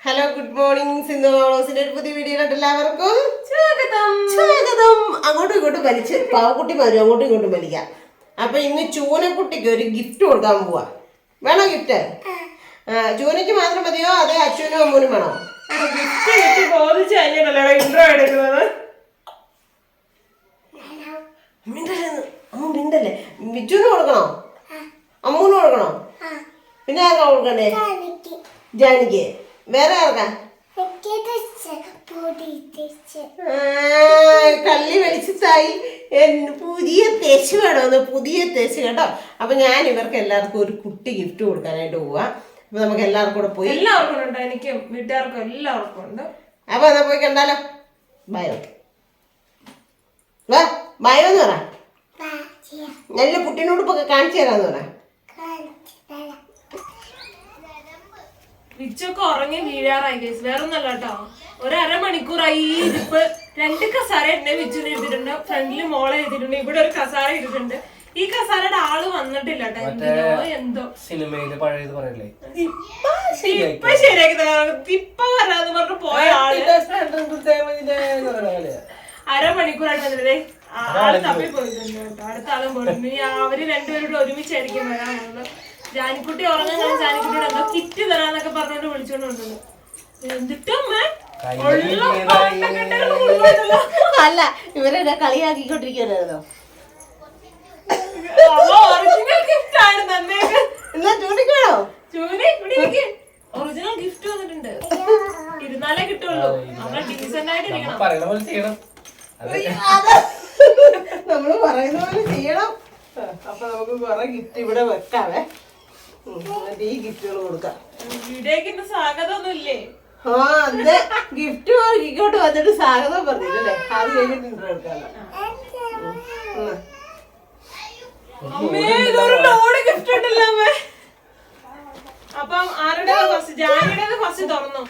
Hello, good morning. Sindhu മോളോസിന്റെ ഒരു പുതിയ വീഡിയോയിലോട്ട് എല്ലാവർക്കും സ്വാഗതം. അങ്ങോട്ടും ഇങ്ങോട്ടും വലിച്ച് പാവക്കുട്ടിമാരും അങ്ങോട്ടും ഇങ്ങോട്ടും വലിക്കാം. അപ്പൊ ഇന്ന് ചൂനക്കുട്ടിക്ക് ഒരു ഗിഫ്റ്റ് കൊടുക്കാൻ പോവാ. വേണോ ഗിഫ്റ്റ്? ചൂനയ്ക്ക് മാത്രം മതിയോ അതേ അച്ഛനും അമ്മൂനും വേണോ? ഗിഫ്റ്റ് കിട്ടി ബോധിച്ച് കഴിഞ്ഞാണല്ലോ ഇൻട്രോ എടുക്കുന്നത്. മിണ്ടല്ലേ. ബിജുവിന് കൊടുക്കണോ അമ്മൂന് കൊടുക്കണോ? പിന്നെ ആർക്കാ കൊടുക്കണ്ടേ? ജാനിക്ക്. വേറെ ആർക്കാ? കള്ളി വെളിച്ചത്തായി പുതിയ തെശ് വേണമെന്ന്. പുതിയ തെശ് കേട്ടോ. അപ്പൊ ഞാൻ ഇവർക്ക് എല്ലാവർക്കും ഒരു കുട്ടി ഗിഫ്റ്റ് കൊടുക്കാനായിട്ട് പോവാ. അപ്പൊ നമുക്ക് എല്ലാവർക്കും കൂടെ പോയി. എല്ലാവർക്കും ഉണ്ട്, എനിക്കും വീട്ടുകാർക്കും എല്ലാവർക്കും ഉണ്ട്. അപ്പൊ എന്നാ പോയി കണ്ടാലോ. ബയോ വാ, ബയോ എന്ന് പറ. നല്ല കുട്ടീനോടൊപ്പൊക്കെ കാണിച്ചു തരാന്ന് പറ. വിച്ചൊക്കെ ഉറങ്ങി വീഴാറായി ഗൈസ്. വേറൊന്നല്ല കേട്ടോ, ഒരു അരമണിക്കൂറായി ഈ ഇരിപ്പ്. 2 കസാര എന്നെ വിച്ചിന് എടുത്തിട്ടുണ്ട്, ഫ്രണ്ടില് മോളെ എടുത്തിട്ടുണ്ട്, ഇവിടെ ഒരു കസാര ഇട്ടിട്ടുണ്ട്. ഈ കസാരയുടെ ആള് വന്നിട്ടില്ല കേട്ടോ. എന്തോ സിനിമയില് പഴയത് പറയല്ലേ, ഇപ്പൊ ശരിയാക്കി ഇപ്പൊ വരാന്ന് പറഞ്ഞു പോയ ആള് അരമണിക്കൂറായിട്ട് വന്നിട്ടേ ആള് തപ്പി പോയിട്ടുണ്ട് കേട്ടോ. അടുത്ത ആളും പോയിട്ടുണ്ട്. അവര് രണ്ടുപേരും ഒരുമിച്ചായിരിക്കും വരാനുള്ളത്. ജാനിക്കുട്ടി ഉറങ്ങാൻ ഞാൻ ജാനിക്കുട്ടിയോട് എന്തോ കിറ്റ് തരാന്നൊക്കെ പറഞ്ഞോണ്ട് വിളിച്ചോണ്ട് വന്നത്. എന്നിട്ടമ്മേ അല്ല, ഇവരെ കളിയാക്കിക്കൊണ്ടിരിക്കുവായിരുന്നോ? ഒറിജിനൽ ഗിഫ്റ്റ് ആണ് തന്നേക്ക്. എന്നാ ചൂടിക്കണോ? ഒറിജിനൽ ഗിഫ്റ്റ് വന്നിട്ടുണ്ട്. ഇരുന്നാലേ കിട്ടുള്ളൂ. നമ്മൾ ഡീസന്റ് ആയിട്ട് ഇരിക്കണം. പറയണ പോലെ ചെയ്യണം. നമ്മള് പറയുന്ന പോലെ ചെയ്യണം. അപ്പൊ നമുക്ക് കൊറേ ഗിഫ്റ്റ് ഇവിടെ വെക്കാവേ. ഈ ഗിഫ്റ്റുകൾ കൊടുക്കാം. വീഡിയോക്ക് സ്വാഗതമൊന്നും ഇല്ലേ? ആ, അതെ. ഗിഫ്റ്റ് ഇങ്ങോട്ട് വന്നിട്ട് സ്വാഗതം പറഞ്ഞില്ലേ? അത് കഴിഞ്ഞിട്ട് ഇൻട്രോ എടുക്കാലോ. ലോഡ് ഗിഫ്റ്റ് ഉണ്ടല്ലോ അമ്മേ. അപ്പം ആരുടെ ഫസ്റ്റ്? ജാനിയുടെ ഫസ്റ്റ് തുറന്നു.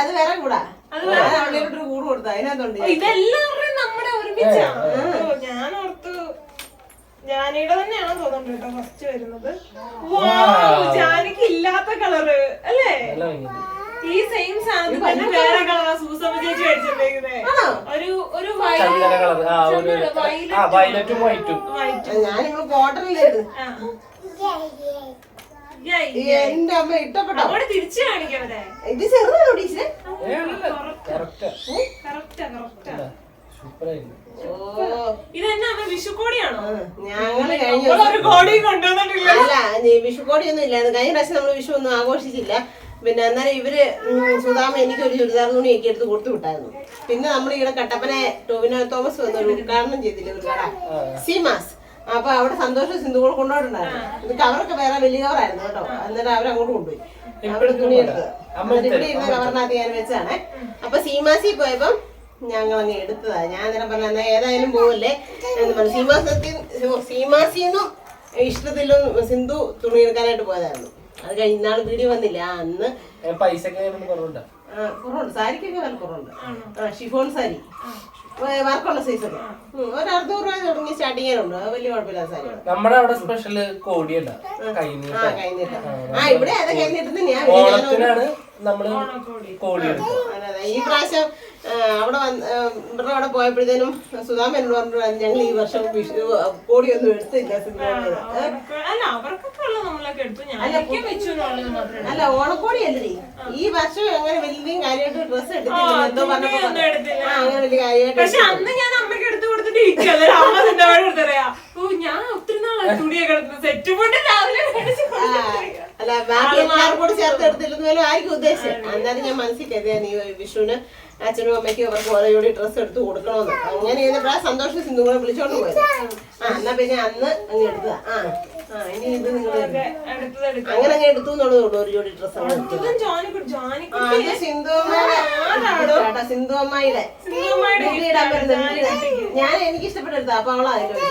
അത് വേറെ കൂടാ. അവളോട്ട് കൂട് കൊടുത്ത അതിനകത്തുണ്ട്. ഇതെല്ലാവരുടെയും നമ്മുടെ ഒരുമിച്ചാ. ഞാൻ ഓർത്തു ജാനിയുടെ തന്നെയാണോ തോന്നുന്നുണ്ട് കേട്ടോ ഫസ്റ്റ് വരുന്നത്. ജാനിക്ക് ഇല്ലാത്ത കളറ് അല്ലേ? ഈ സെയിം സാധനം തന്നെ വേറെ കളറാ സൂസമ്മ ചേച്ചി മേടിച്ചിട്ടുണ്ടെങ്കിലേ. ഒരു വയലറ്റും വൈറ്റും. ഞാനിവിടെ കോട്ടണിലായിരുന്നു. എന്റെ അമ്മ ഇഷ്ടപ്പെട്ടോ? അവിടെ തിരിച്ചു കാണിക്കവരെ. ഇത് ചെറുതാണോ ടീച്ചറെ? ഇതെന്നാ വിഷുക്കോടിയാണോ? ഞങ്ങള് കഴിഞ്ഞ ഒരു കോടിയും കൊണ്ടുവന്നിട്ടില്ല. അല്ല, വിഷുക്കോടിയൊന്നും ഇല്ലായിരുന്നു. കഴിഞ്ഞ പ്രാവശ്യം നമ്മള് വിഷു ഒന്നും ആഘോഷിച്ചില്ല. പിന്നെ അന്നേരം ഇവര് സുധാമ എനിക്ക് ഒരു ചുരിദാർ തുണിയൊക്കെ എടുത്ത് കൊടുത്തു വിട്ടായിരുന്നു. പിന്നെ നമ്മൾ ഇവിടെ കട്ടപ്പനെ ടോവിനോ തോമസ് വന്നൊരു ഉദ്ഘാടനം ചെയ്തില്ലേ, ഒരു കട സീമാസ്. അപ്പൊ അവിടെ സന്തോഷം സിന്ധുക്കൾ കൊണ്ടുപോയിട്ടുണ്ടായിരുന്നു. ഇത് കവറൊക്കെ വേറെ വലിയ കവറായിരുന്നു കേട്ടോ. അന്നേരം അവരങ്ങോട്ട് കൊണ്ടുപോയി. അവിടെ തുണി എടുത്തത് ഇവിടെ ഇരുന്ന കവറിനകത്ത് ഞാൻ വെച്ചാണേ. അപ്പൊ സീമാസി പോയപ്പം ഞങ്ങൾ അങ്ങ് എടുത്തതാ. ഞാൻ അന്നേരം പറഞ്ഞ എന്നാ ഏതായാലും പോവല്ലേ എന്ന് പറഞ്ഞു. സീമാസിന്നും ഇഷ്ടത്തിലും സിന്ധു തുണി എടുക്കാനായിട്ട് പോയതായിരുന്നു. അത് കഴിഞ്ഞ നാള് വീഡിയോ വന്നില്ല. അന്ന് പൈസ കുറവുണ്ട്. സാരിക്കൊക്കെ വില കുറവുണ്ട്. ഷിഫോൺ സാരി വർക്കുള്ള സൈസൊക്കെ ഒരു 600 രൂപ തുടങ്ങി സ്റ്റാർട്ടിങ്ങിലുണ്ട്. വലിയ കുഴപ്പമില്ലാത്ത സാരി. നമ്മുടെ അവിടെ സ്പെഷ്യല് കോടിയല്ല, കൈനീട്ടം. ഇവിടെ അതെ കൈനീട്ടത്തിന് ഞാൻ നമ്മള് കോടി എടുക്കും. ഈ പ്രാവശ്യം അവിടെ ഇവരുടെ അവിടെ പോയപ്പോഴത്തേനും സുധാമ എന്നോട് പറഞ്ഞു ഞങ്ങൾ ഈ വർഷം കോടിയൊന്നും എടുത്തില്ല. അല്ല, ഓണക്കോടി അല്ലേ ഈ വർഷം അങ്ങനെ വലിയ കാര്യമായിട്ട് ഡ്രസ്സ് എടുത്തില്ല. എന്തോ പറഞ്ഞപ്പോ അങ്ങനെ വലിയ കാര്യമായിട്ട്. പക്ഷെ അന്ന് ഞാൻ അമ്മയ്ക്ക് എടുത്തു കൊടുത്തിട്ട് ഞാൻ ഒത്തിരി നാളെ തുണിയൊക്കെ എടുത്തത് സെറ്റ് കൊണ്ട് രാവിലെ അല്ല, ബാക്കി എല്ലാവരും കൂടെ ചേർത്ത് എടുത്തില്ലെന്ന് ആയിരിക്കും ഉദ്ദേശിച്ചത്. എന്നാലും ഞാൻ മനസ്സിൽ കരുതിയാ നീ വിഷുവിന് അച്ഛനും അമ്മയ്ക്കും അവർക്ക് ഓരോ ജോഡി ഡ്രസ്സ് എടുത്ത് കൊടുക്കണമെന്ന്. അങ്ങനെ ഇരുന്നപ്പോഴാ സന്തോഷം സിന്ധുക്കളെ വിളിച്ചോണ്ട് പോയത്. എന്നാ പിന്നെ അന്ന് അങ്ങ് എടുത്തതാ. ഇനി ഇത് നിങ്ങൾ അങ്ങനെ അങ്ങ് എടുത്തു എന്നുള്ളതേ ഉള്ളൂ. ഒരു ജോഡി ഡ്രസ്സ് സിന്ധു അമ്മായിയുടെ ഞാൻ എനിക്ക് ഇഷ്ടപ്പെട്ടെടുത്ത. അപ്പൊ അവളാ അതിന്റെ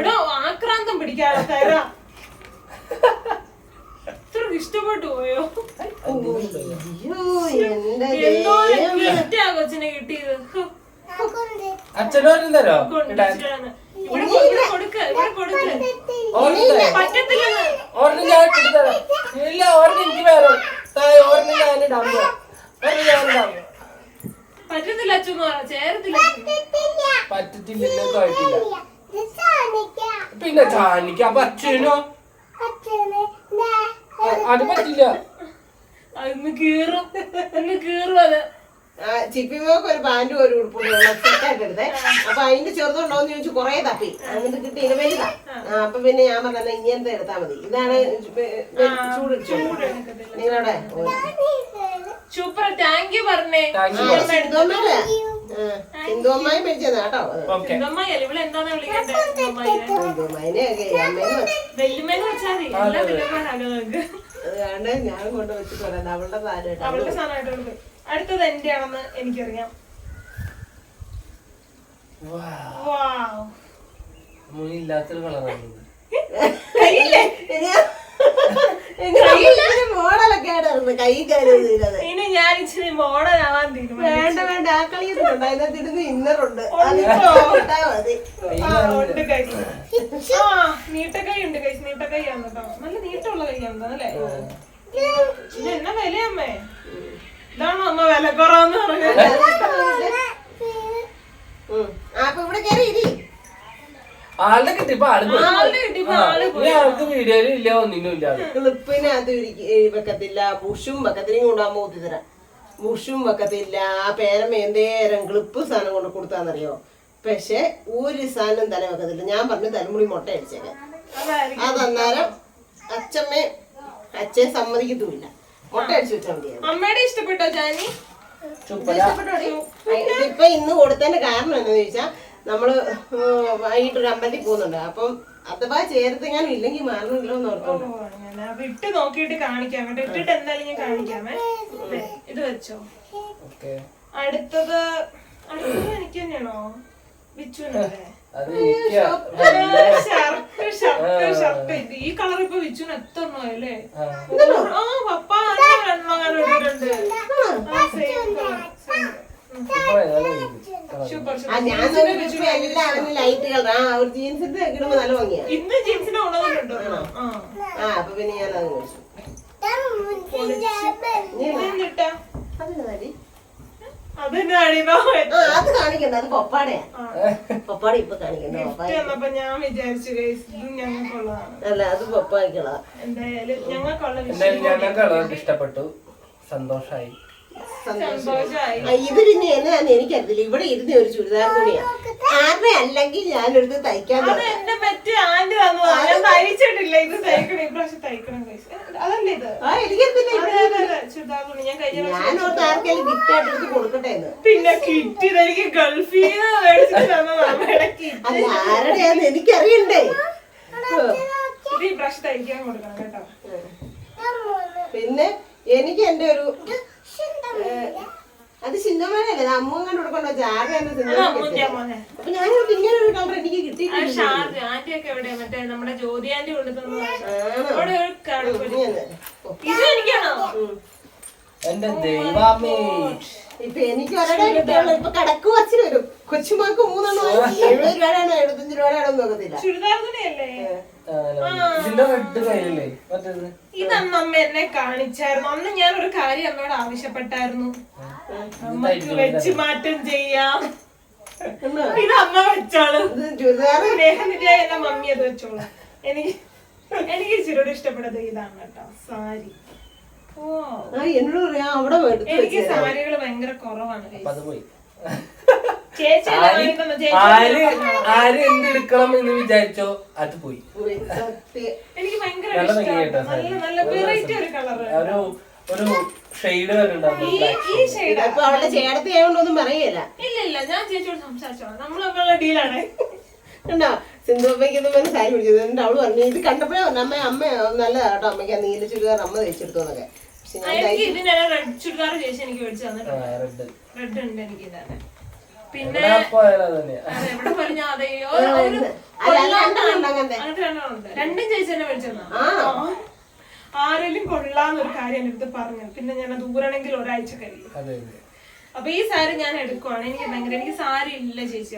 എടോ ആക്രാന്തം പിടിക്കാതെ ഇഷ്ടപ്പെട്ടു പോയോ? എന്തോ കൊച്ചിനെ കിട്ടിയത്. അച്ഛനും തരോ പറ്റത്തില്ല. ഷാനിക്ക് അപ്പൊ അച്ഛനോ അത് പറ്റില്ല. അന്ന് കീറും അത്. ചിപ്പിമോക്ക് ഒരു പാന്റും ഒരു ഉടുപ്പും സെറ്റായിട്ട് എടുത്തേ. അപ്പൊ അതിന്റെ ചെറുതുണ്ടോന്ന് ചോദിച്ചു കൊറേ തപ്പി, എന്നിട്ട് കിട്ടി ഇത് വലുതാ. അപ്പൊ പിന്നെ ഞാൻ പറഞ്ഞ ഇങ്ങനത്തെ എടുത്താൽ മതി. ഇതാണ് ചൂട് നിങ്ങളുടെ സൂപ്പർ. താങ്ക് യു പറഞ്ഞേ. ഹിന്ദുഅമ്മായി മേടിച്ചത് കേട്ടോ. ഇവിടെ എന്താന്ന് വിളിക്കണ്ടേ? വെല്ലുമേന്ന് വെച്ചാൽ മതി. എല്ലാ വെല്ലുമാരാകും. അതുകൊണ്ട് ഞാൻ കൊണ്ട് വെച്ചിട്ട് പറയാം അവളുടെ സാധനം. അവളുടെ സാധനമായിട്ട് അടുത്തത് എന്റെ ആണെന്ന് എനിക്കറിയാം. ഇല്ലാത്തൊരു കളറാണ്. മോഡലൊക്കെ ആയിരുന്നു കൈ കരുതിയത്. ഇനി ഞാൻ ഇച്ചിരി മോഡലാവാൻ തീരുമാനിച്ചു. വേണ്ട ആ കളിയുന്നുണ്ട്, അതിനകത്തിരുന്ന് ഇന്നറുണ്ട്. നീട്ടക്കൈ ഉണ്ട് കൈ. നീട്ടക്കൈയാണ് കേട്ടോ. നല്ല നീട്ടമുള്ള കൈയാണ് അല്ലേ? ഇത് എന്നാ വിലയമ്മേ? ഇതാണോ അമ്മ വില കുറവെന്ന് പറഞ്ഞത്? അപ്പൊ ഇവിടെ കയറി ഇരി. ആളുടെ കിട്ടിയപ്പോ വീഡിയോയിലും ഇല്ല ഒന്നിനും ഇല്ല. ക്ലിപ്പിനകത്ത് വെക്കത്തില്ല, ബുഷും വെക്കത്തില്ല. കൊണ്ടാകുമ്പോ ഊത്തിത്തരാം. ബുഷും വെക്കത്തില്ല. ആ പേരമ്മ എന്തേരം ക്ലിപ്പ് സാധനം കൊണ്ട് കൊടുത്താന്നറിയോ? പക്ഷെ ഒരു സാധനം തല വെക്കത്തില്ല. ഞാൻ പറഞ്ഞു തലമുടി മുട്ട അടിച്ചേക്കാൻ. അതന്നേരം അച്ഛൻ സമ്മതിക്കത്തുമില്ല. മുട്ട അടിച്ചു വെച്ചാൽ മതിയാണ്. അമ്മയുടെ ഇഷ്ടപ്പെട്ടോ ജാനി? ഇപ്പൊ ഇന്ന് കൊടുത്തതിന്റെ കാരണം എന്താന്ന് ചോദിച്ചാ, നമ്മള് വൈകിട്ടൊരു അമ്പലത്തിൽ പോകുന്നുണ്ട്. അപ്പം അഥവാ ചേർത്തെങ്ങാനും ഇല്ലെങ്കിൽ മാറണമല്ലോ എന്ന് ഓർത്തോണ്ട് ഇട്ട് നോക്കിയിട്ട് കാണിക്കാം കേട്ടോ. ഇട്ടിട്ട് എന്തായാലും ഞാൻ കാണിക്കാമേ. ഇത് വെച്ചോ. അടുത്തത് എനിക്ക് തന്നെയാണോ? വിച്ചുവിനല്ലേ? ഷർട്ട് ഈ കളർ ഇപ്പൊ വിച്ചുവിന് എത്ര എണ്ണോ അല്ലേ? പപ്പ ലൈറ്റ് കളർ. ഒരു ജീൻസിന്റെ ഇടുമ്പോ നല്ല ഭംഗിയാ. ഇന്ന് ജീൻസിന്റെ ഉണവുണ്ടോ? അപ്പൊ പിന്നെ ഞാൻ അത് കഴിച്ചു. അത് കാണിക്കണ്ട, അത് പപ്പാടയാ. പപ്പാട ഇപ്പൊ കാണിക്കണ്ട. ഞാൻ വിചാരിച്ചു ഞങ്ങൾക്കുള്ളതാണ്. അല്ല, അത് പപ്പായ്ക്കുള്ള. എന്തായാലും ഞങ്ങൾക്കുള്ള ഇഷ്ടപ്പെട്ടു, സന്തോഷായി. ഇത് പിന്നെ എന്നാന്ന് എനിക്കറിയില്ല. ഇവിടെ ഇരുന്ന ഒരു ചുരിദാർ തുണിയാ. ആരുടെ അല്ലെങ്കിൽ ഞാനെടുത്ത് തയ്ക്കാൻ എന്റെ പറ്റി ആന്റി തന്നു. ഞാൻ തയ്ച്ചിട്ടില്ല. ഇത് തയ്ക്കണം, ഇപ്രാവശ്യം തയ്ക്കണം. അതല്ലേ ഇത്? ചുരിദാർ തുണി ഞാൻ കഴിഞ്ഞ ഞാനോർത്ത് ആർക്കെങ്കിലും ഗിഫ്റ്റ് ആയിട്ട് എടുത്ത് കൊടുക്കട്ടെ എന്ന്. പിന്നെ കിറ്റ് ഇതെനിക്ക് ഗൾഫിൽ നിന്ന് മേടിച്ചിട്ട് അല്ല, ആരുടെയാന്ന് എനിക്കറിയണ്ടേ. ഇത് ഇപ്രാവശ്യം തയ്ക്കാൻ കൊടുക്കണം കേട്ടോ. പിന്നെ എനിക്ക് എന്റെ ഒരു അത് ചിന്തമാനല്ലേ, അമ്മൂങ്ങനെ കൊടുക്കണ്ടോ? ചാറിയാണ് അപ്പൊ ഞാനോട് ഇങ്ങനെ ഒരു കളർ എനിക്ക് കിട്ടിയിട്ടില്ല. ആന്റിയൊക്കെ എവിടെ? മറ്റേ നമ്മുടെ ജ്യോതി ആന്റി കൊണ്ടുതന്നു. ഇത് എനിക്കാണോ? എന്റെ ദൈവമേ, ഇപ്പൊ എനിക്ക് ഒരടേ കിട്ടിയുള്ളൂ. ഇപ്പൊ കടക്ക് വച്ചിട്ട് വരും. കൊച്ചുമാക്ക് 3 70 രൂപയാണോ 75 രൂപയാണോ നോക്കത്തില്ല. ചുരിദാർ തുണിയല്ലേ? ഇതിന്റെ റെഡ് കയ്യിലല്ലേ മറ്റേത്? ഇതന്ന് അമ്മ എന്നെ കാണിച്ചായിരുന്നു. അന്ന് ഞാൻ ഒരു കാര്യം അമ്മയോട് ആവശ്യപ്പെട്ടായിരുന്നു. അമ്മക്ക് വെച്ച് മാറ്റം ചെയ്യാം. ഇത് അമ്മ വെച്ചോളൂ. സ്നേഹനിധിയായ എന്റെ മമ്മി അത് വെച്ചോളൂ. എനിക്ക് ഇച്ചിരി ഇഷ്ടപ്പെട്ടത് ഇതാണ് കേട്ടോ, സാരി. എന്നോട് പറയാ അവിടെ എനിക്ക് സാരികള് ഭയങ്കര കുറവാണ്. ആര് എന്തെടുക്കണം എന്ന് വിചാരിച്ചോ അത് പോയി. എനിക്ക് ഭയങ്കര നല്ല വെറൈറ്റി ഒരു കളറ്, ഒരു ഷെയ്ഡ് വരുന്നുണ്ടാവും. ഈ ഷെയ്ഡ് അവളുടെ ചേട്ടത്തി ആയതുകൊണ്ടൊന്നും പറയല്ല. ഇല്ല, ഞാൻ ചേച്ചിയോട് സംസാരിച്ചോളാം. നമ്മളൊക്കെയുള്ള ഡീലാണ്. കണ്ടോ, സിന്ധുപ്പയ്ക്കൊന്നും സാരി പിടിച്ചത്. എന്നിട്ട് അവള് പറഞ്ഞു ഇത് കണ്ടപ്പോഴേ അമ്മ നല്ലതാട്ടോ, അമ്മയ്ക്ക് ആ നീല ചുരിദാർ അമ്മ തയ്ച്ചെടുത്തോന്നൊക്കെ. റെഡ് ചുരിദാർ ചേച്ചി എനിക്ക് മേടിച്ചു തന്നിട്ടുണ്ട്. റെഡ് ഉണ്ട് എനിക്ക് ഇതാണ്. പിന്നെ എവിടെ പോലും ഞാൻ രണ്ടും ചേച്ചി തന്നെ മേടിച്ചു തന്നാ. ആരെങ്കിലും കൊള്ളാന്നൊരു കാര്യം എന്റെ അടുത്ത് പറഞ്ഞു. പിന്നെ ഞാൻ ദൂരണെങ്കിൽ ഒരാഴ്ച കഴിയും. അപ്പൊ ഈ സാരി ഞാൻ എടുക്കുവാണ്. എനിക്ക് സാരി ഇല്ല ചേച്ചി.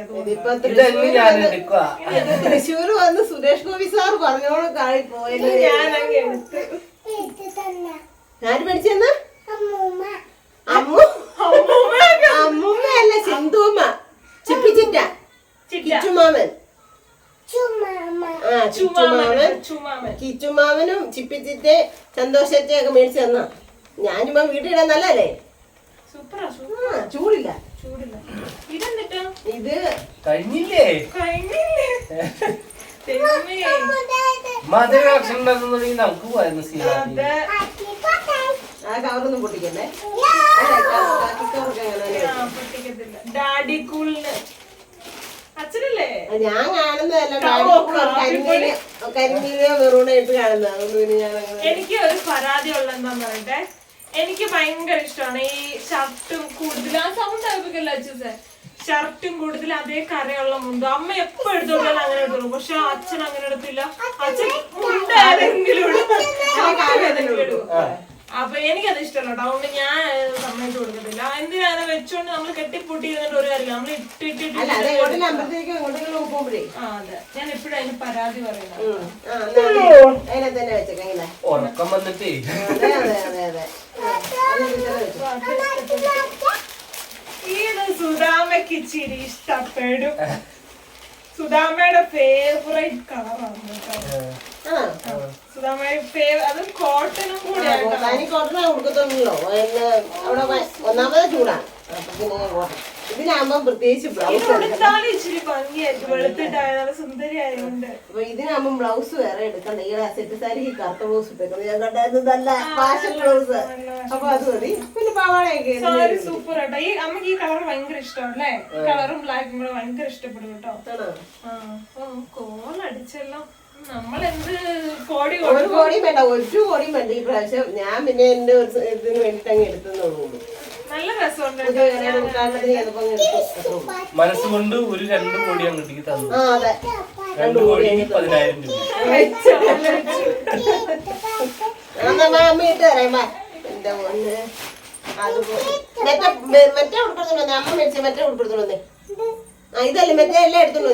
തൃശ്ശൂര് വന്ന് സുരേഷ് ഗോപി സാർ പറഞ്ഞോളൂ കാഴി പോയത്. ഞാൻ അങ്ങ് എടുത്ത്. ആര് പഠിച്ചെന്ന്? അമ്മൂമ്മയല്ല, ചിന്തൂമ്മ. ചിപ്പിച്ചിറ്റ, ചിറ്റുമാമൻ. ചിച്ചുമാവനും ചിപ്പിച്ചിറ്റെ സന്തോഷത്തെ ഒക്കെ മേടിച്ചു തന്നാ. ഞാൻ ചുമ്മാ വീട്ടിലിടാൻ നല്ലല്ലേ. സൂപ്പറാ ചൂടില്ല. ചൂടില്ല. ഇതെന്നിട്ടാ ഇത് കഴിഞ്ഞില്ലേ? കഴിഞ്ഞില്ലേ? ദൈവമേ. മധുര കളക്ഷൻ ഉണ്ടാക്കുന്നുണ്ടെങ്കിൽ നമുക്ക് പോയായിരുന്നു സീനാക്കി. അതെ. ആ കവറൊന്നും പൊട്ടിക്കണ്ടേ. പൊട്ടിക്കത്തില്ല. ഡാഡി കൂളിന് അച്ഛനല്ലേ? ഞാൻ കാണുന്നതല്ല, കരിമീനോ മെറൂണ ഇട്ട് കാണുന്നത്. അതുകൊണ്ട് പിന്നെ ഞാൻ എനിക്ക് ഒരു പരാതി ഉള്ള എന്താന്ന് പറയട്ടെ, എനിക്ക് ഭയങ്കര ഇഷ്ടമാണ് ഈ ഷർട്ടും കൂടുതൽ ആ സൗണ്ട് ആയിപ്പിക്കല്ല അച്ഛൻ. ഷർട്ടും കൂടുതൽ അതേ കരയുള്ള മുണ്ടും. അമ്മ എപ്പോ എടുത്തോളാം അങ്ങനെ എടുത്തോളൂ, പക്ഷെ അച്ഛൻ അങ്ങനെ എടുത്തില്ല. അച്ഛൻ മുണ്ട് ആരെങ്കിലും ഇടും. അപ്പൊ എനിക്കത് ഇഷ്ടമല്ല കേട്ടോ. അതുകൊണ്ട് ഞാൻ സമ്മതിച്ചു കൊടുക്കത്തില്ല. എന്തിനാണ് വെച്ചോണ്ട് നമ്മൾ കെട്ടിപ്പൊട്ടി ഇരുന്നിട്ട് ഒരു കാര്യമില്ല. നമ്മൾ ഇട്ടിട്ടിട്ട് അതെ. ഞാൻ എപ്പോഴും അതിന് പരാതി പറയുന്നത്. ഉറക്കം വന്നിട്ടേ ഇത് സുധാമയ്ക്ക് ഇച്ചിരി ഇഷ്ടപ്പെടും. സുധാമയുടെ ഫേവറേറ്റ് കളറാണ് കേട്ടോ. സുധാമയുടെ അത് കോട്ടനും കൂടിയാണ്. കൊടുക്കത്തൊന്നുമല്ലോ. അവിടെ ഒന്നാമത് ചൂടാണ്. ഇതിനാകുമ്പോ പ്രത്യേകിച്ച് ബ്ലൗസ് ഇച്ചിരി ഭംഗിയായിരിക്കും. വെളുത്തിട്ടായത് സുന്ദരിയായതുകൊണ്ട്. അപ്പൊ ഇതിനാകുമ്പോ ബ്ലൗസ് വേറെ എടുക്കണ്ട. ഈ സെറ്റ് സാരി കറുത്ത ബ്ലൗസ് ഇട്ടേക്കുന്നത് ഞാൻ കണ്ടായിരുന്നു. നല്ല ഫാഷൻ ബ്ലൗസ്. അപ്പൊ അത് മതി. പിന്നെ പാവാടയൊക്കെ സൂപ്പർ കേട്ടോ. ഈ അമ്മക്ക് ഈ കളർ ഭയങ്കര ഇഷ്ടമല്ലേ? കളറും ബ്ലാക്കും കൂടെ ഭയങ്കര ഇഷ്ടപ്പെടും കേട്ടോ. കോളടിച്ചല്ലോ. നമ്മളെന്ത് കോടി ഒരു കോടിയും വേണ്ട, ഒരു കോടിയും വേണ്ട ഈ പ്രാവശ്യം. ഞാൻ പിന്നെ എന്റെ ഒരു ഇതിന് വേണ്ടിട്ട് അങ്ങ് എടുത്തുള്ളൂ. നല്ല രസമുണ്ട്. മനസ്സുകൊണ്ട് ഒരു 2 കോടി അങ്ങോട്ടേക്ക് തന്നു. 2 കോടി 10,000 രൂപ. അമ്മ ഇട്ട് തരാം. എന്റെ മോന് മറ്റേ ഉൾപ്പെടുത്തുള്ളൂ. അമ്മ മേടിച്ച മറ്റേ ഉൾപ്പെടുത്തുള്ളൂ. ഇതല്ലേ മറ്റേ എല്ലാം എടുത്തുള്ളൂ.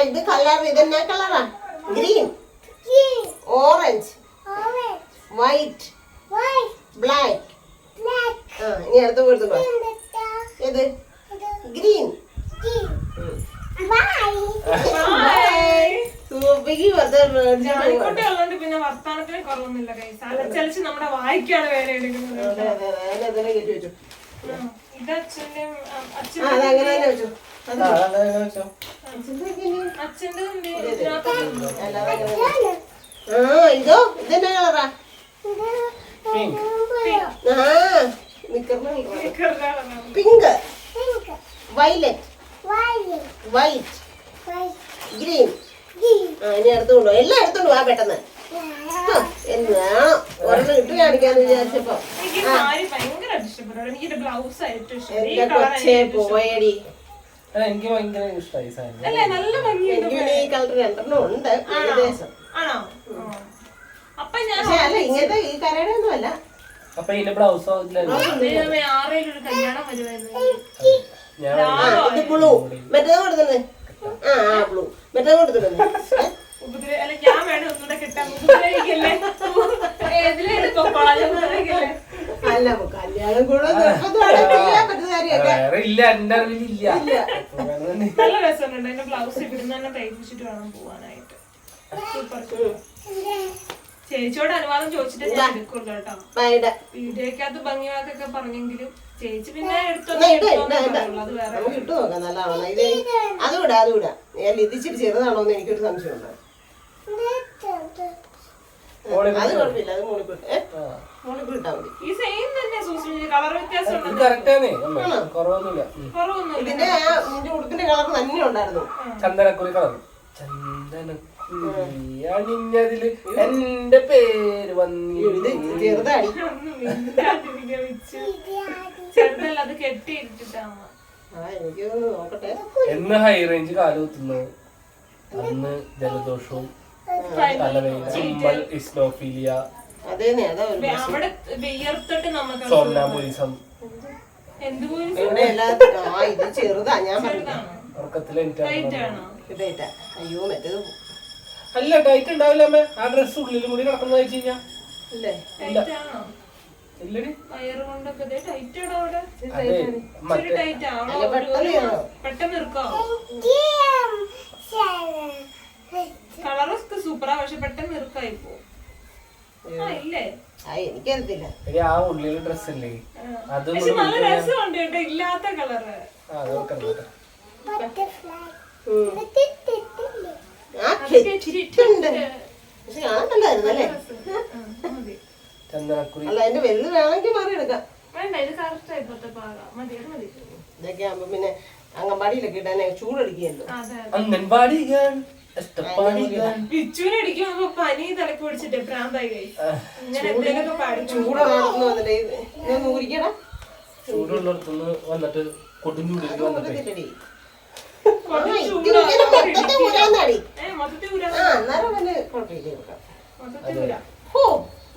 ഇത് കളർ. ഇതെന്നാ കളറാ? Green, orange, white, black. ഇനി അടുത്ത് കൊടുത്തുള്ളൂ. ഏത്? ഗ്രീൻ. കുട്ടികളുണ്ട് പിന്നെ വർത്താനത്തിന് കുറവൊന്നുമില്ല. ചലിച്ച് നമ്മുടെ വായിക്കാണ് വേറെ എടുക്കുന്നത്. ഇത് അച്ഛന്റെയും ഇതോ ഇതെന്നാ കളറാ? Pink, violet, white, green. ഇനി എടുത്തോണ്ടോ. എല്ലാം എടുത്തോണ്ട് വാ പെട്ടെന്ന്. എന്നാണോ ഒരെണ്ണം ഇട്ട് കാണിക്കാന്ന് വിചാരിച്ചപ്പോ എന്റെ കൊച്ചേ പോയടി. എനിക്ക് ഭയങ്കര ഇഷ്ടമായി സാധനം. എനിക്ക് ഈ കളർ 2 ഉണ്ട് ഏകദേശം. പക്ഷെ അല്ല ഇങ്ങനത്തെ ഈ കരയുടെ ഒന്നും അല്ല. അപ്പൊ ഇതിന്റെ ബ്ലൗസോ ഇത് ബ്ലൂ. മറ്റേത് കൊടുത്തത്. ബ്ലൂ. മറ്റേത് കൊടുത്തിട്ടുണ്ട്. ഞാൻ വേണം ഒന്നുകൂടെ കിട്ടാൻ. അല്ല കല്യാണം കൂടെ ചെയ്യാൻ പറ്റുന്ന കാര്യമൊക്കെ. നല്ല രസമുണ്ട്. എന്റെ ബ്ലൗസ് ഇവിടുന്ന് തന്നെ തയ്പ്പിച്ചിട്ട് വേണം പോവാനായിട്ട്. സൂപ്പർ. ചേച്ചിയോട് അനുവാദം ചോദിച്ചിട്ട് ഞാൻ എടുക്കുള്ളൂ കേട്ടോ. വീഡിയോക്കകത്ത് ഭംഗിവാക്കൊക്കെ പറഞ്ഞെങ്കിലും ചേച്ചി പിന്നെ ഇട്ട് നോക്കാം. നല്ലതാണോ ഇത്? അതുകൂടാ അതുകൂടാ. ഞാൻ ഇതിച്ചിട്ട് ചെറുതാണോന്ന് എനിക്കൊരു സംശയമുണ്ട്. അത് കുഴപ്പമില്ല. അത് മോളിക്കൂടി ഇട്ടാ മതി. ഈ സെയിം തന്നെ കളർ വ്യത്യാസം. ഇതിന്റെ നിന്റെ ഉടുപ്പിന്റെ കളർ തന്നെ ഉണ്ടായിരുന്നു. ചന്ദനക്കുറി കളർ. അണിഞ്ഞതില് എന്റെ പേര് വന്നിട്ട് ചെറുതാടി. ചെറുതല്ല, അത് കെട്ടിയിട്ടിട്ടാണ്. എനിക്ക് നോക്കട്ടെ. എന്ന് ഹൈ റേഞ്ച് കാലുകുത്തുന്നു. അന്ന് ജലദോഷവും ചുമ്പൽ, ഇസ്നോഫീലിയ, സോംനാംബുലിസം. ഇത് ചെറുതാ. ഞാൻ അയ്യോ മറ്റേത് അല്ല ടൈറ്റ് ഉണ്ടാവില്ല അമ്മ. ആ ഡ്രസ് ഉള്ളിൽ കൂടി കിടക്കുന്ന വെച്ച് കഴിഞ്ഞാ പെട്ടെന്ന് കളറൊക്കെ സൂപ്പറാ, പക്ഷെ പെട്ടെന്ന് ഇറുക്കായി പോകും. ഇല്ലേ എനിക്കറിയത്തില്ല. ആ ഉള്ളില് ഡ്രസ് ഇല്ലേ അത് പക്ഷെ നല്ല രസമുണ്ട് കേട്ടോ, ഇല്ലാത്ത കളറ്. പക്ഷെ കാണാൻ നല്ലതായിരുന്നല്ലേ? അല്ല അതിന്റെ വലുത് വേണമെങ്കിൽ മാറി എടുക്കാം. വേണ്ട, ഇത് കറക്റ്റ് ആയിപ്പോത്തെ പാകാ. മതി, അത് മതി. ഇതൊക്കെ ആകുമ്പോ പിന്നെ അംഗൻവാടിയിലൊക്കെ ഇടാൻ ചൂടടിക്കുകയല്ലോ. വിച്ചുവിനടിക്കുമ്പോ പനി തലക്ക് പിടിച്ചിട്ട് പ്രാന്തായി കൈ ഇങ്ങനെ എന്തെങ്കിലുമൊക്കെ പാടി. ചൂടാണെന്ന് വന്നിട്ട് ഇതൊന്ന് ഊരിക്കടാ. ചൂടുള്ളടത്തുനിന്ന് വന്നിട്ട് കൊടുങ്ങൂടിലേക്ക് വന്നിട്ട്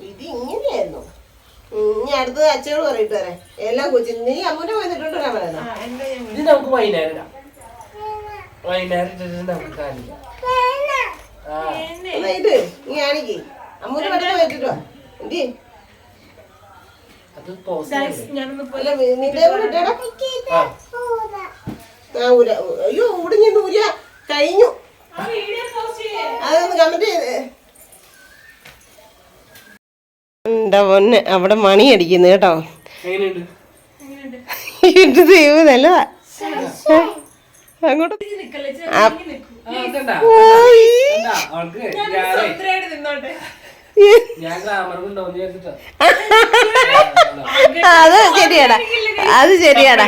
ഇത് ഇങ്ങനെയായിരുന്നു. ഇനി അടുത്തത് അച്ഛനോട് പറയിട്ട് വരാൻ എല്ലാം കൊച്ചു. നീ അമ്മൂന്റെ പോയിട്ടുണ്ട് ഇത് നമുക്ക് വൈകുന്നേരം ഇടാം. വൈകുന്നേരം ഇട്ടിട്ട് നമുക്ക് കാണിക്കാം. ഇത് നീ കാണിക്ക്. അമ്മൂന്റെ പടത്ത് പോയിട്ടോ എന്തി അത് നിന്റെ കൂടെ ഇട്ടേടാ. അയ്യോ ഉടിഞ്ഞു ഊര കഴിഞ്ഞു. അതൊന്ന് കമന്റ് ചെയ്ത് എന്റെ പൊന്നെ. അവിടെ മണി അടിക്കുന്നു കേട്ടോ. ദൈവം നല്ലതാ. അങ്ങോട്ട് അത് ശരിയാടാ, അത് ശരിയാടാ.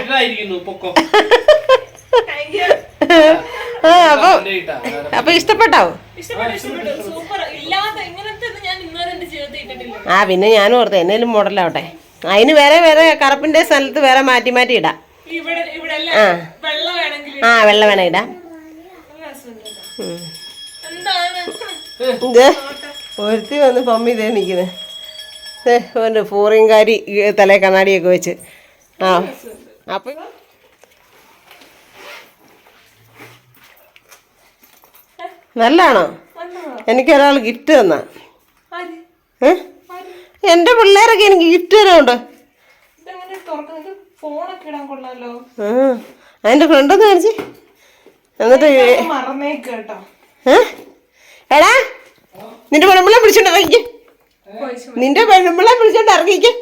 അപ്പൊ ഇഷ്ടപ്പെട്ടോ? ആ പിന്നെ ഞാനും ഓർത്ത് എന്നേലും മോഡലാവട്ടെ. അതിന് വേറെ വേറെ കറുപ്പിന്റെ സ്ഥലത്ത് വേറെ മാറ്റി മാറ്റി ഇടാം. ആ വെള്ള വേണം ഇടാം. ഇത് ഒരുത്തി വന്ന് പമ്മി ഇതേ നിൽക്കുന്നത്. ഫോറിൻകാരി തലേ കണ്ണാടിയൊക്കെ വെച്ച്. ആ അപ്പൊ നല്ലാണോ? എനിക്കൊരാൾ ഗിഫ്റ്റ് തന്നാ. എന്റെ പിള്ളേരൊക്കെ എനിക്ക് ഗിഫ്റ്റ് തരാറുണ്ട്. അതിന്റെ ഫ്രണ്ടൊന്ന് കാണിച്ച്. എന്നിട്ട് എടാ നിന്റെ പെണ്ണുമ്പിളെ പിടിച്ചോണ്ട് ഇറങ്ങിക്ക്. നിന്റെ പെണ്ണുമ്പിളെ പിടിച്ചോണ്ട് ഇറങ്ങിക്ക്.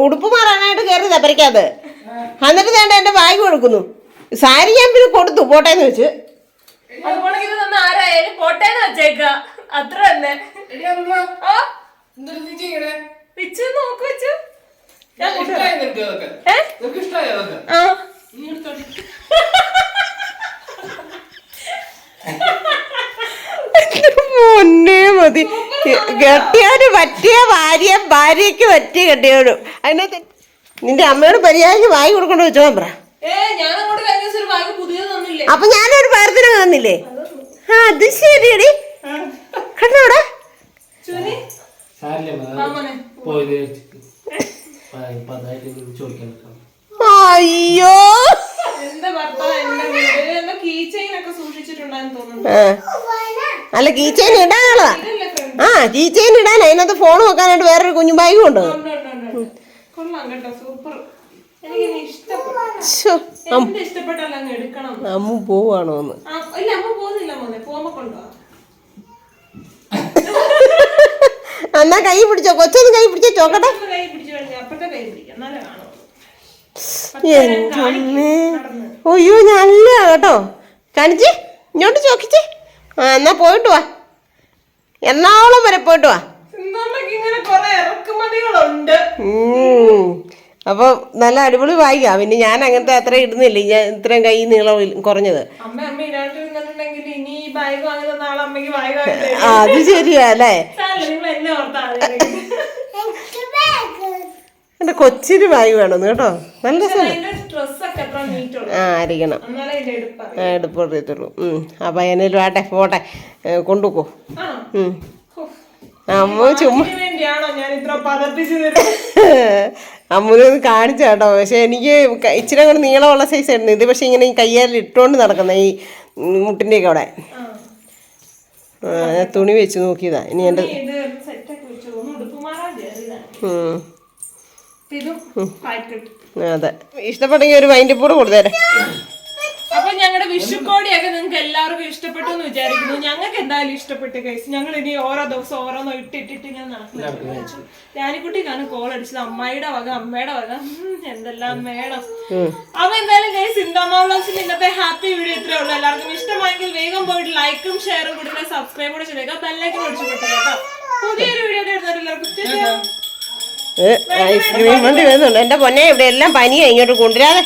ഉടുപ്പ് മാറാനായിട്ട് കയറി തപ്പരക്കാത്. എന്നിട്ട് വേണ്ട എന്റെ ബാഗ് കൊടുക്കുന്നു. സാരി ഞാൻ പിന്നെ കൊടുത്തു പോട്ടേന്ന് വെച്ച്. അത്ര തന്നെ പൊന്നേ മതി. കെട്ടിയവന് പറ്റിയ ഭാര്യക്ക് പറ്റിയ കെട്ടിയവനും. അതിനകത്ത് നിന്റെ അമ്മയോട് മര്യാദയ്ക്ക് വാങ്ങി കൊടുക്കൊണ്ട് വെച്ചോൻ പറ. അപ്പൊ ഞാനൊരു പാരത്തിന് തന്നില്ലേ? അത് ശരിയടി. കണ്ടോടാ അയ്യോ. അല്ല കീ ചെയിൻ ഇടാനുള്ളതാ. ആ കീ ചെയിൻ ഇടാൻ. അതിനകത്ത് ഫോൺ വെക്കാനായിട്ട് വേറൊരു കുഞ്ഞു ബാഗ് ഉണ്ട്. അമ്മ പോവാണോന്ന് എന്നാ കൈ പിടിച്ചോ. കൊച്ചൊന്ന് കൈ പിടിച്ചോ ചോക്കട്ടെ. അയ്യോ നല്ല കേട്ടോ. കാണിച്ച് ഇങ്ങോട്ട് ചോക്കിച്ച്. ആ എന്നാ പോയിട്ട് വാ. എറണാകുളം വരെ പോയിട്ട് വാ. അപ്പൊ നല്ല അടിപൊളി വായിക്കാം. പിന്നെ ഞാൻ അങ്ങനത്തെ അത്ര ഇടുന്നില്ല. ഞാൻ ഇത്രയും കൈ നീളം കുറഞ്ഞത്. അത് ശരിയാ അല്ലേ? എന്റെ കൊച്ചിന് ബാഗ് വേണമെന്ന് കേട്ടോ. നല്ല ആയിരിക്കണം. എടുപ്പറിയത്തുള്ളൂ. അപ്പൊ എന്നേലും ആട്ടെ പോട്ടെ കൊണ്ടുപോ. അമ്മ ചുമ്മാ അമ്മൂനൊന്ന് കാണിച്ച കേട്ടോ. പക്ഷെ എനിക്ക് ഇച്ചിരി കൂടെ നീളമുള്ള സൈസ് ആയിരുന്നു ഇത്. പക്ഷെ ഇങ്ങനെ ഈ കയ്യാൽ ഇട്ടുകൊണ്ട് നടക്കുന്ന ഈ മുട്ടിൻ്റെയൊക്കെ അവിടെ തുണി വെച്ച് നോക്കിയതാ. ഇനി എൻ്റെ ഇതും പാക്കറ്റ്. അതെ, ഇഷ്ടപ്പെട്ടെങ്കിൽ ഒരു വൈൻഡിപ്പൂട് കൊടുത്തേരെ. അപ്പൊ ഞങ്ങളുടെ വിഷുക്കോടിയൊക്കെ നിങ്ങൾക്ക് എല്ലാവർക്കും ഇഷ്ടപ്പെട്ടു എന്ന് വിചാരിക്കുന്നു. ഞങ്ങൾക്ക് എന്തായാലും ഇഷ്ടപ്പെട്ടു ഗൈസ്. ഞങ്ങൾ ഇനി ഓരോ ദിവസം ഓരോന്നോ ഇട്ടിട്ടിട്ട് ഇങ്ങനെ നടക്കുന്നു. ഞാനിക്കുട്ടിക്കാണ് കോൾ അടിച്ചത്, അമ്മയുടെ വക എന്തെല്ലാം വേണം. അപ്പൊ എന്തായാലും ഗൈസ്, ഇന്ത്യമാസിന്റെ ഇന്നത്തെ ഹാപ്പി വീഡിയോ ഇത്രേ ഉള്ളൂ. എല്ലാവർക്കും ഇഷ്ടമായെങ്കിൽ വേഗം പോയിട്ട് ലൈക്കും ഷെയറും കൊടുക്കുക, സബ്സ്ക്രൈബ് കൂടെ ചെയ്യുക, ബെല്ലൈക്കൻ അടിച്ചു കൊടുക്കുക കേട്ടോ. പുതിയൊരു വീഡിയോ എല്ലാവർക്കും ഐസ്ക്രീം വണ്ടി വരുന്നുണ്ട്. എന്റെ പൊന്നെ, ഇവിടെ എല്ലാം പനിയാ, ഇങ്ങോട്ട് കൊണ്ടുവരാതെ.